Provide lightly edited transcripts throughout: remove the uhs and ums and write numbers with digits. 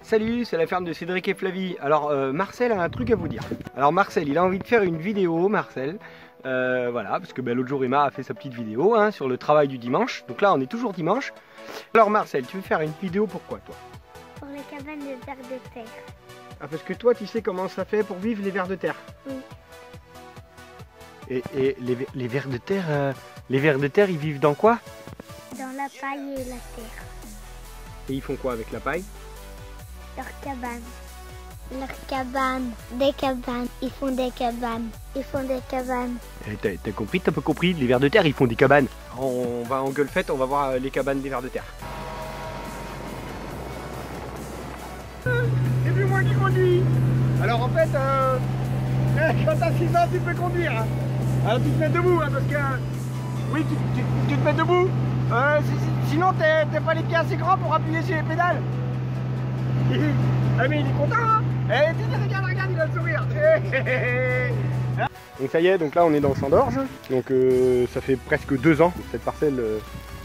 Salut, c'est la ferme de Cédric et Flavie. Alors Marcel a un truc à vous dire. Alors Marcel, il a envie de faire une vidéo, Marcel. Voilà, parce que l'autre jour Emma a fait sa petite vidéo sur le travail du dimanche. Donc là, on est toujours dimanche. Alors Marcel, tu veux faire une vidéo pourquoi toi? Pour les cabanes de vers de terre. Ah, parce que toi, tu sais comment ça fait pour vivre les vers de terre? Oui. Et les vers de terre, ils vivent dans quoi? Dans la paille et la terre. Et ils font quoi avec la paille? Leurs cabanes. Leurs cabanes. Des cabanes. Ils font des cabanes. Ils font des cabanes. T'as compris? T'as pas compris? Les vers de terre, ils font des cabanes. On va en Gueulfette, on va voir les cabanes des vers de terre. C'est plus moi qui conduis. Alors en fait, quand t'as 6 ans, tu peux conduire. Alors tu te mets debout, parce que... Oui, tu te mets debout. Sinon, t'es pas les pieds assez grands pour appuyer sur les pédales. Ah mais il est content, hein. Regarde, il a le sourire. Donc ça y est, donc là on est dans le champ d'orge. Donc ça fait presque 2 ans que cette parcelle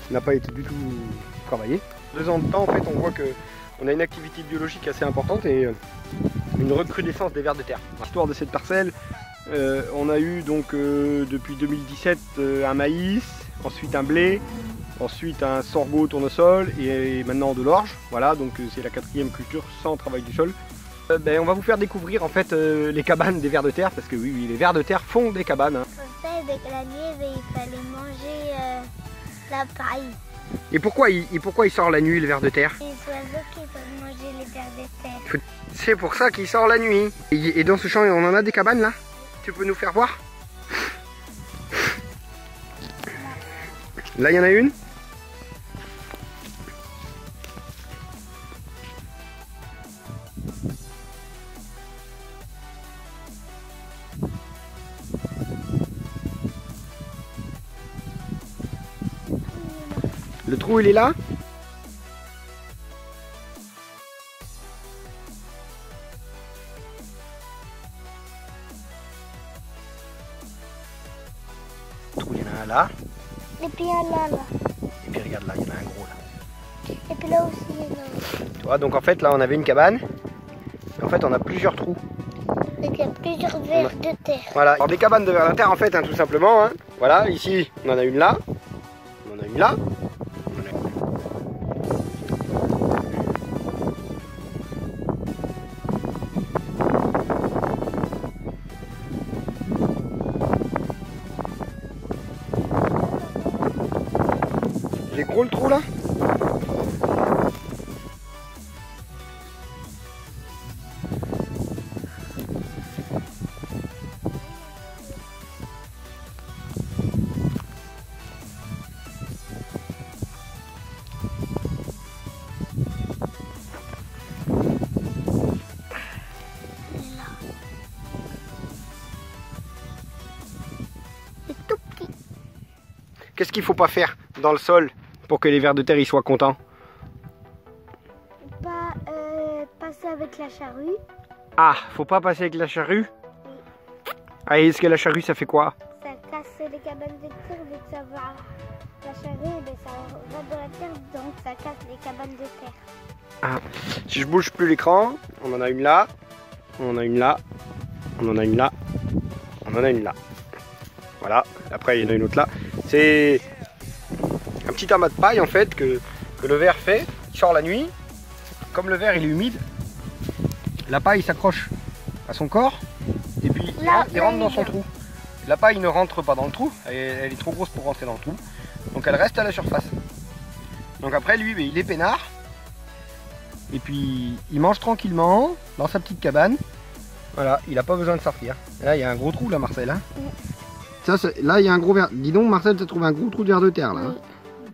n'a pas été du tout travaillée. 2 ans de temps, en fait, on voit que on a une activité biologique assez importante et une recrudescence des vers de terre. L'histoire de cette parcelle, on a eu donc depuis 2017 un maïs, ensuite un blé, ensuite un sorgho tournesol et maintenant de l'orge. Voilà, donc c'est la 4e culture sans travail du sol. On va vous faire découvrir en fait les cabanes des vers de terre, parce que oui, les vers de terre font des cabanes. Pour ça, avec la nuit, il fallait manger la paille. Et pourquoi il sort la nuit, le ver de terre? Les oiseaux qui peuvent manger les vers de terre. C'est pour ça qu'il sort la nuit. Et dans ce champ, on en a des cabanes là? Tu peux nous faire voir? Là, il y en a une. Le trou, il est là. Le trou, il y en a un là. Et puis là. Et puis regarde là, il y en a un gros là. Et puis là aussi, il y en a un. Tu vois, donc en fait, là, on avait une cabane. En fait, on a plusieurs trous. Et il y a plusieurs vers de terre. Voilà. Alors des cabanes de vers de terre, en fait, tout simplement. Voilà, ici, on en a une là. On en a une là. Il est gros le trou là. C'est tout petit. Qu'est-ce qu'il faut pas faire dans le sol pour que les vers de terre ils soient contents? Pas passer avec la charrue. Ah, faut pas passer avec la charrue? Ah, et est-ce que la charrue ça fait quoi? Ça casse les cabanes de terre, vu que ça va. La charrue, ça va dans la terre, donc ça casse les cabanes de terre. Ah, si je bouge plus l'écran, on en a une là, on en a une là, on en a une là, on en a une là. Voilà, après il y en a une autre là. C'est un petit amas de paille en fait que le ver fait, il sort la nuit. Comme le ver il est humide, la paille s'accroche à son corps et puis il rentre dans son trou. La paille ne rentre pas dans le trou, elle est trop grosse pour rentrer dans le trou, donc elle reste à la surface. Donc après lui il est peinard et puis il mange tranquillement dans sa petite cabane. Voilà, il n'a pas besoin de sortir. Là il y a un gros trou là, Marcel. Ça, là il y a un gros ver. Dis donc Marcel, tu as trouvé un gros trou de ver de terre là. Oui.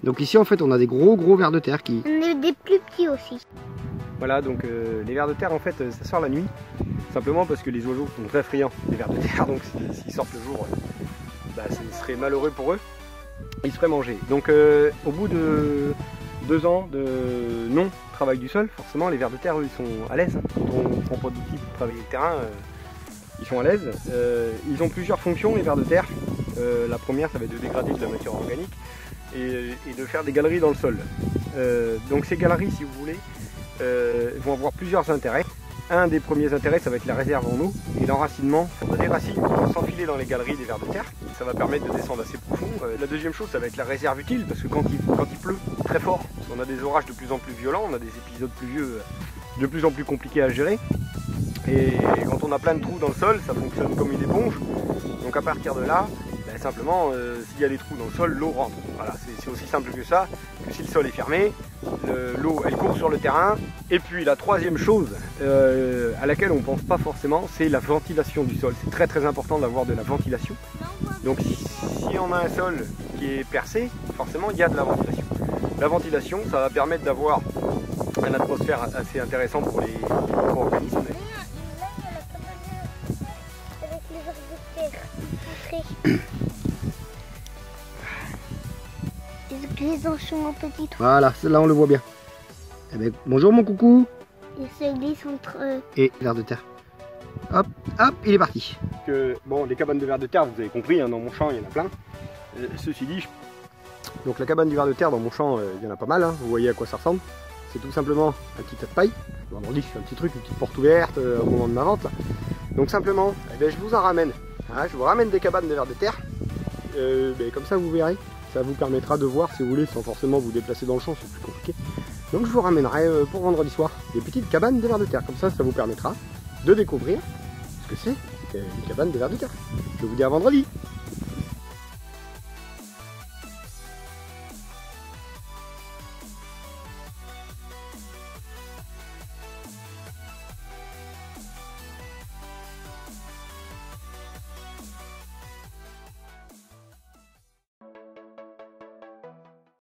Donc ici en fait on a des gros vers de terre qui... On a des plus petits aussi. Voilà, donc les vers de terre en fait ça sort la nuit. Simplement parce que les oiseaux sont très friands des vers de terre, donc s'ils sortent le jour, ce serait malheureux pour eux. Ils se feraient manger. Donc au bout de 2 ans de non travail du sol, forcément les vers de terre eux, ils sont à l'aise. Quand on prend pas d'outils pour travailler le terrain, ils sont à l'aise. Ils ont plusieurs fonctions les vers de terre. La première ça va être de dégrader de la matière organique et de faire des galeries dans le sol. Donc ces galeries, si vous voulez, vont avoir plusieurs intérêts. Un des premiers intérêts, ça va être la réserve en eau et l'enracinement. On a des racines qui vont s'enfiler dans les galeries des vers de terre. Ça va permettre de descendre assez profond. La deuxième chose, ça va être la réserve utile, parce que quand il pleut très fort, on a des orages de plus en plus violents, on a des épisodes pluvieux de plus en plus compliqués à gérer. Et quand on a plein de trous dans le sol, ça fonctionne comme une éponge. Donc à partir de là, ben simplement, s'il y a des trous dans le sol, l'eau rentre. Voilà, c'est aussi simple que ça, que si le sol est fermé, l'eau elle court sur le terrain. Et puis la troisième chose à laquelle on ne pense pas forcément, c'est la ventilation du sol. C'est très important d'avoir de la ventilation. Donc si on a un sol qui est percé, forcément il y a de la ventilation. La ventilation, ça va permettre d'avoir une atmosphère assez intéressante pour les micro-organismes. Avec les vers de terre. Les glisons en petits trous. Voilà, là on le voit bien. Eh ben, bonjour mon coucou. Ils se glissent entre eux. Et vers de terre. Hop, hop, il est parti. Bon, les cabanes de vers de terre, vous avez compris, hein, dans mon champ il y en a plein. Ceci dit, donc la cabane du vers de terre dans mon champ, il y en a pas mal, hein, vous voyez à quoi ça ressemble. C'est tout simplement un petit tas de paille. Vendredi, je fais un petit truc, une petite porte ouverte au moment de ma vente. Là. Donc simplement, eh ben, je vous en ramène. Hein, je vous ramène des cabanes de vers de terre. Ben, comme ça, vous verrez. Ça vous permettra de voir, si vous voulez, sans forcément vous déplacer dans le champ, c'est plus compliqué. Donc je vous ramènerai pour vendredi soir des petites cabanes de vers de terre. Comme ça vous permettra de découvrir ce que c'est une cabane de vers de terre. Je vous dis à vendredi.